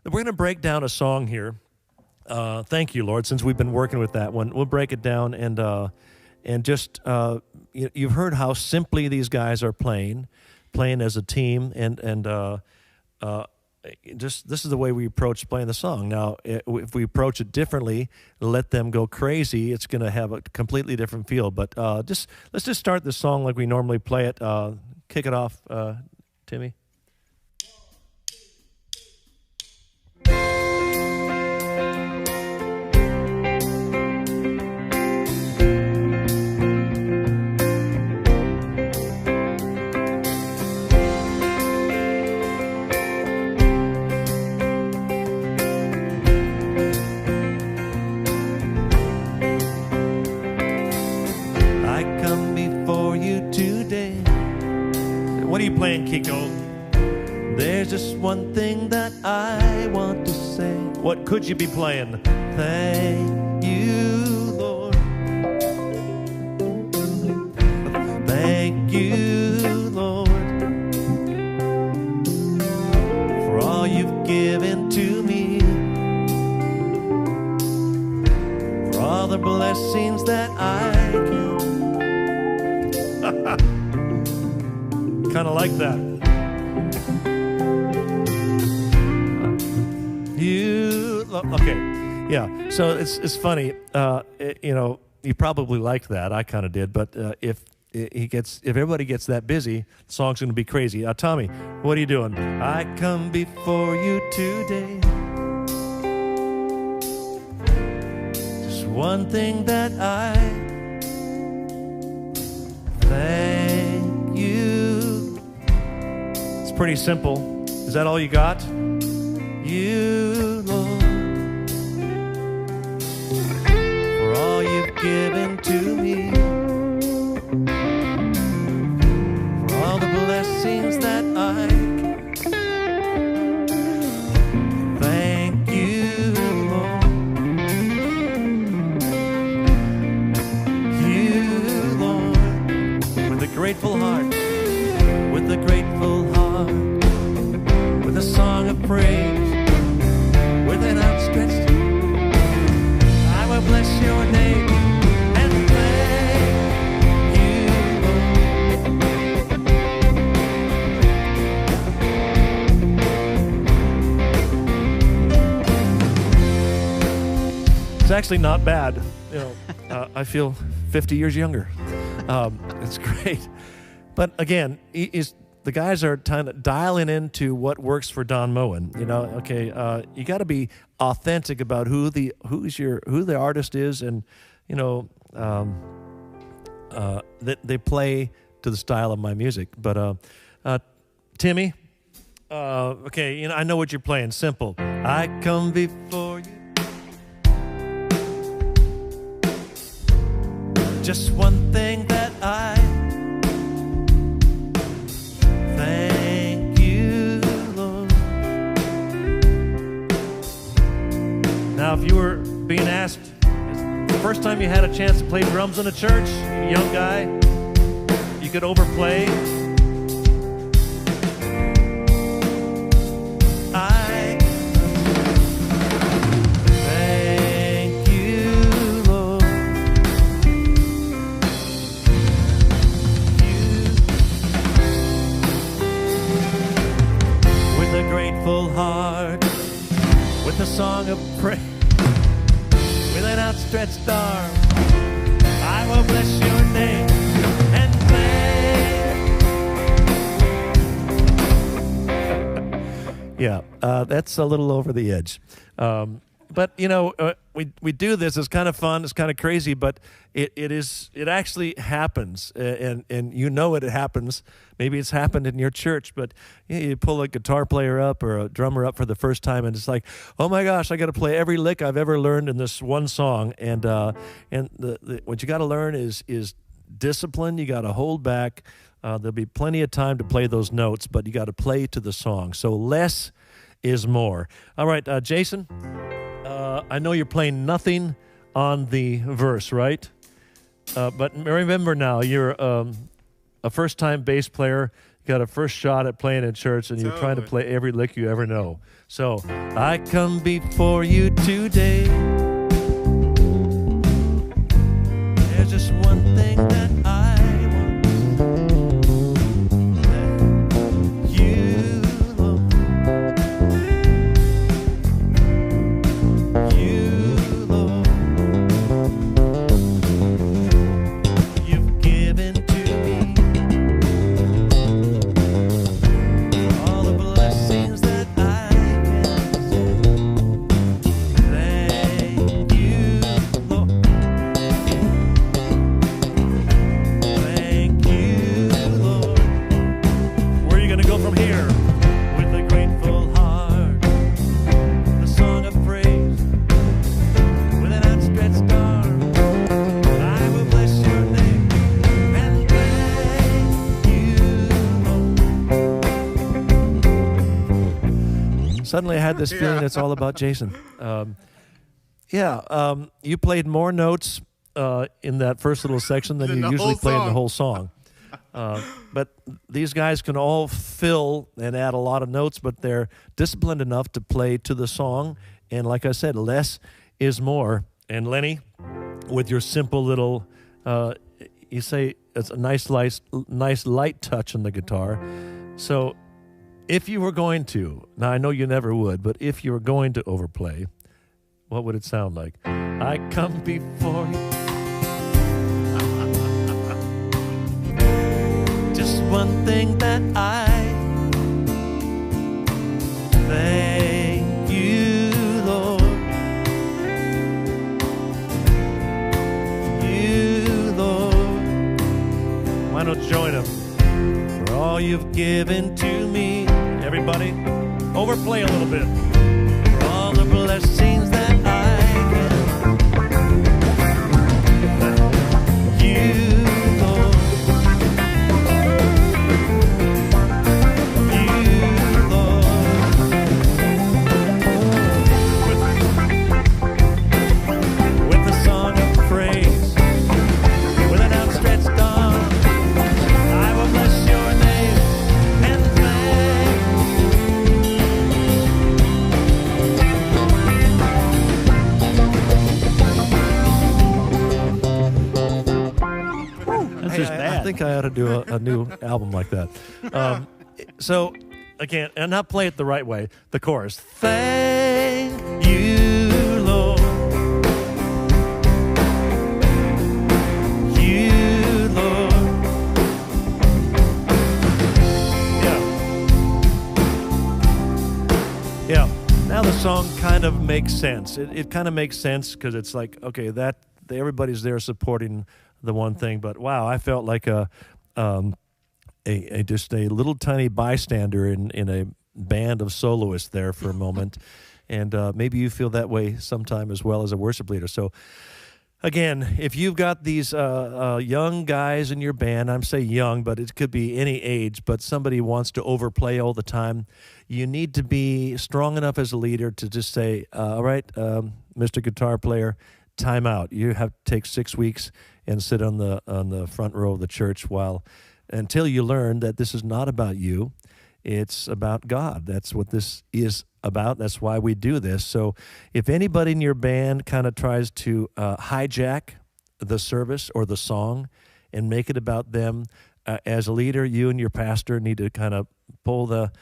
we're going to break down a song here. Thank you, Lord, since we've been working with that one. We'll break it down and just you've heard how simply these guys are playing as a team, and just this is the way we approach playing the song. Now, if we approach it differently, let them go crazy, it's going to have a completely different feel. But let's just start the song like we normally play it. Kick it off, Timmy. What are you playing, Kiko? There's just one thing that I want to say. What could you be playing? Thank you, Lord. Thank you, Lord, for all you've given to me, for all the blessings that I can. Kind of like that. Okay, yeah. So it's funny. You probably liked that. I kind of did. But if everybody gets that busy, the song's going to be crazy. Tommy, what are you doing? I come before you today. Just one thing that I thank you. It's pretty simple. Is that all you got? You, Lord, for all you've given to me, for all the blessings that I thank you, Lord. You, Lord, with a grateful heart, with a grateful heart, with a song of praise, with an outstretched, I will bless your name and thank you. It's actually not bad. I feel 50 years younger. It's great. But again, the guys are kind of dialing into what works for Don Moen. You got to be authentic about who the artist is, and that they play to the style of my music. But Timmy, okay, I know what you're playing. Simple. I come before you. Just one thing that I thank you, Lord. Now, if you were being asked, the first time you had a chance to play drums in a church, a young guy, you could overplay. I thank you, Lord. With a grateful heart, with a song of praise, with an outstretched arm, I will bless your name and thank. Yeah, that's a little over the edge. But we do this. It's kind of fun. It's kind of crazy, but it actually happens, and it happens. Maybe it's happened in your church, but you pull a guitar player up or a drummer up for the first time, and it's like, oh my gosh, I got to play every lick I've ever learned in this one song. And what you got to learn is discipline. You got to hold back. There'll be plenty of time to play those notes, but you got to play to the song. So less is more. All right, Jason, I know you're playing nothing on the verse, right? But remember now, you're a first-time bass player. got a first shot at playing in church, and you're trying to play every lick you ever know. So, I come before you today. There's just one thing that I want. That you, Lord, you've given to me all the blessings that I can say. Thank you, Lord. Thank you, Lord. Where are you going to go from here? With a grateful heart, the song of praise, with an outstretched arm, I will bless your name and thank you, Lord. Suddenly I had this feeling it's all about Jason. You played more notes in that first little section than you usually play in the whole song. But these guys can all fill and add a lot of notes, but they're disciplined enough to play to the song. And like I said, less is more. And Lenny, with your simple little, you say it's a nice light touch on the guitar. So if you were going to, now I know you never would, but if you were going to overplay, what would it sound like? I come before you. Just one thing that I thank you, Lord. You, Lord. Why don't you join them? For all you've given to me. Everybody, overplay a little bit. For all the blessings that I get. You, Lord. I think I ought to do a new album like that. So, again, and not play it the right way. The chorus. Thank you, Lord. You, Lord. Yeah. Now the song kind of makes sense. It kind of makes sense because it's like, okay, everybody's there supporting the one thing, but wow, I felt like just a little tiny bystander in a band of soloists there for a moment, and maybe you feel that way sometime as well as a worship leader. So again, if you've got these young guys in your band, I'm saying young, but it could be any age, but somebody wants to overplay all the time, you need to be strong enough as a leader to just say, all right, Mr. Guitar Player, time out. You have to take 6 weeks and sit on the front row of the church until you learn that this is not about you. It's about God. That's what this is about. That's why we do this. So if anybody in your band kind of tries to hijack the service or the song and make it about them, as a leader, you and your pastor need to kind of pull the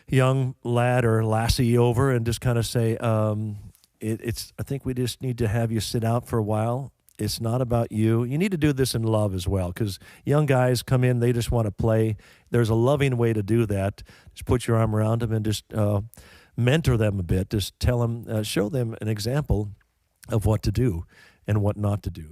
young lad or lassie over and just kind of say, I think we just need to have you sit out for a while. It's not about you. You need to do this in love as well, because young guys come in, they just want to play. There's a loving way to do that. Just put your arm around them and just mentor them a bit. Just tell them, show them an example of what to do and what not to do.